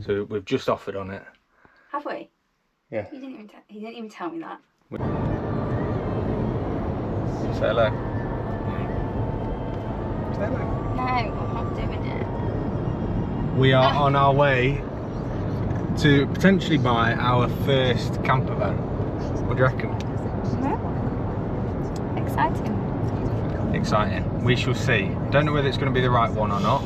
So we've just offered on it. Have we? Yeah. He didn't even tell me that. Say hello. No. Say hello. No, I'm not doing it. We are on our way to potentially buy our first camper van. What do you reckon? Exciting. Exciting. We shall see. Don't know whether it's going to be the right one or not,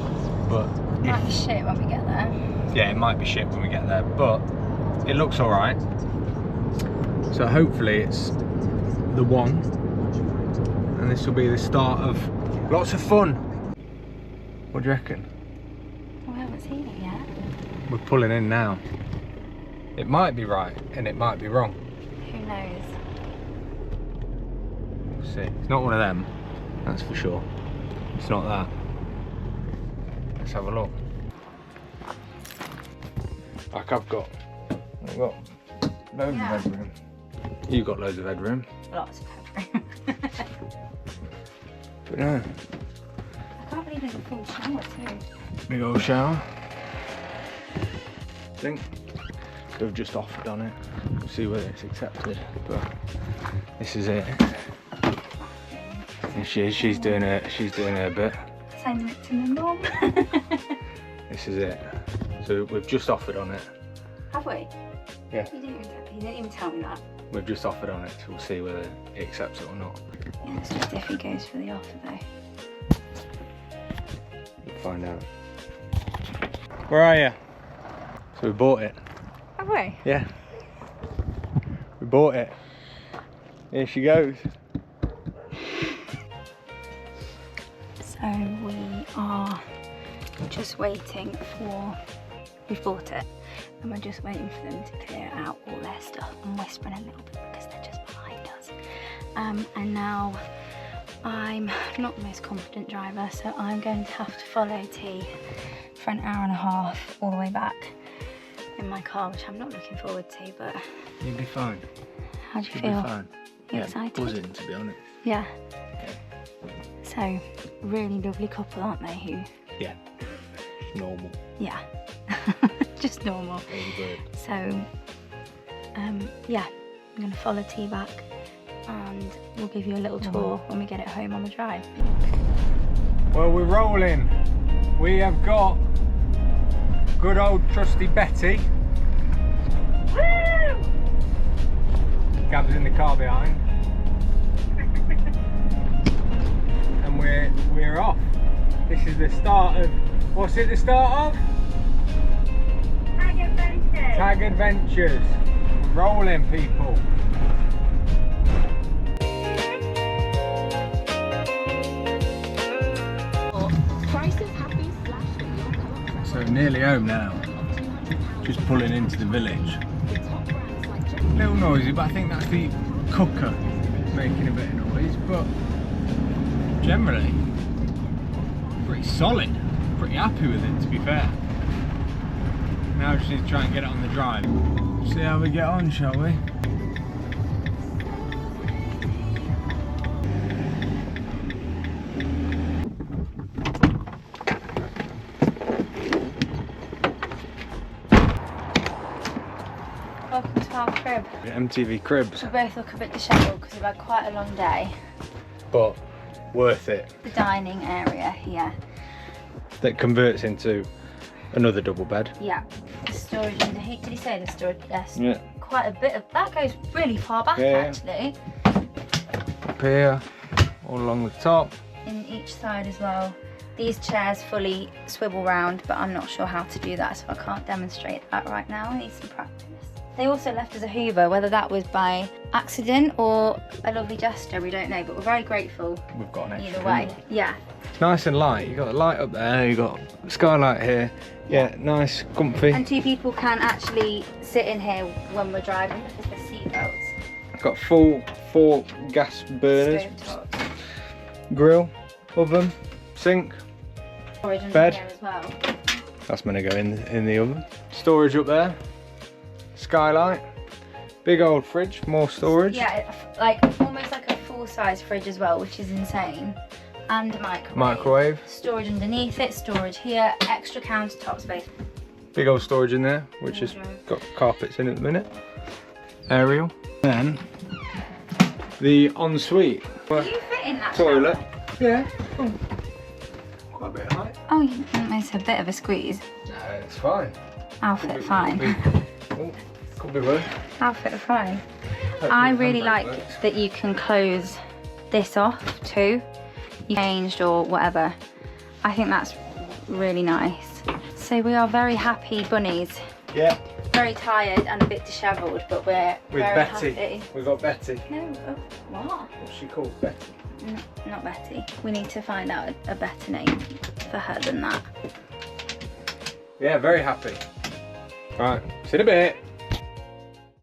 but Might be shit when we get there. yeah, it might be shit when we get there, but it looks all right. So hopefully it's the one, and this will be the start of lots of fun. What do you reckon? We haven't seen it yet. We're pulling in now. It might be right and it might be wrong. Who knows? We'll see. It's not one of them, that's for sure. It's not that. Let's have a look. Like I've got loads of headroom. You've got loads of headroom. Lots of headroom. But no. I can't believe there's a full shower too. Big old shower. I think we've just offered on it. We'll see whether it's accepted. But this is it. And she's doing her bit. Sending it to my mum. This is it. So we've just offered on it. Have we? Yeah. He didn't even tell me that. We've just offered on it, so we'll see whether he accepts it or not. Yeah, it's just if he goes for the offer though. We'll find out. Where are you? So we bought it. Have we? Yeah. We bought it. Here she goes. So we are just waiting for, we've bought it and we're just waiting for them to clear out all their stuff. I'm whispering a little bit because they're just behind us. And now I'm not the most confident driver, so I'm going to have to follow T for an hour and a half all the way back in my car, which I'm not looking forward to, but You'll be fine. how do you You'll feel? be fine. You excited? Buzzing, to be honest. Yeah. So, really lovely couple, aren't they? Who? Yeah. Normal. Yeah. Just normal. So, yeah, I'm going to follow T back and we'll give you a little tour when we get it home on the drive. Well, we're rolling. We have got good old trusty Betty. Woo! Gab's in the car behind. And we're off. This is the start of, what's it the start of? Tag Adventures. Tag Adventures. Rolling, people. So nearly home now. Just pulling into the village. A little noisy, but I think that's the cooker making a bit of noise, but generally pretty solid. Pretty happy with it, to be fair. Now we just need to try and get it on the drive. See how we get on, shall we? Welcome to our crib. MTV Cribs, We both look a bit dishevelled because we've had quite a long day. but worth it. The dining area here. That converts into another double bed. Yeah. The storage underneath. Did he say the storage? Yes. Yeah. Quite a bit of that goes really far back actually. Up here, all along the top. In each side as well. These chairs fully swivel round, but I'm not sure how to do that, so I can't demonstrate that right now. I need some practice. They also left us a Hoover, whether that was by accident or a lovely gesture, we don't know, but we're very grateful. We've got an extra Either way, Hoover. yeah. It's nice and light. You've got the light up there, you've got the skylight here. Yeah, nice, comfy. And two people can actually sit in here when we're driving because there's seat belts. Got four gas burners, Stovetops. grill, oven, sink. Storage under Bed. here as well. That's meant to go in the oven. Storage up there. Skylight. Big old fridge, more storage. Yeah, like almost like a full-size fridge as well, which is insane. And a microwave. Microwave. Storage underneath it, storage here, extra countertop space. Big old storage in there, which has got carpets in at the minute. Aerial. Then the ensuite. Can you fit in that Toilet. shower? Yeah. Oh. Quite a bit of height. Oh, it's a bit of a squeeze. No, it's fine. I'll fit fine. Oh, could be worse. I'll fit fine. Hopefully I the really handbrake like works. that you can close this off too. You changed or whatever. I think that's really nice. So we are very happy bunnies. Yeah. Very tired and a bit dishevelled, but we're With very Betty. happy. We've got Betty. No, oh, what? What's she called? Betty. Not Betty. We need to find out a better name for her than that. Yeah, very happy. Right, see you in a bit.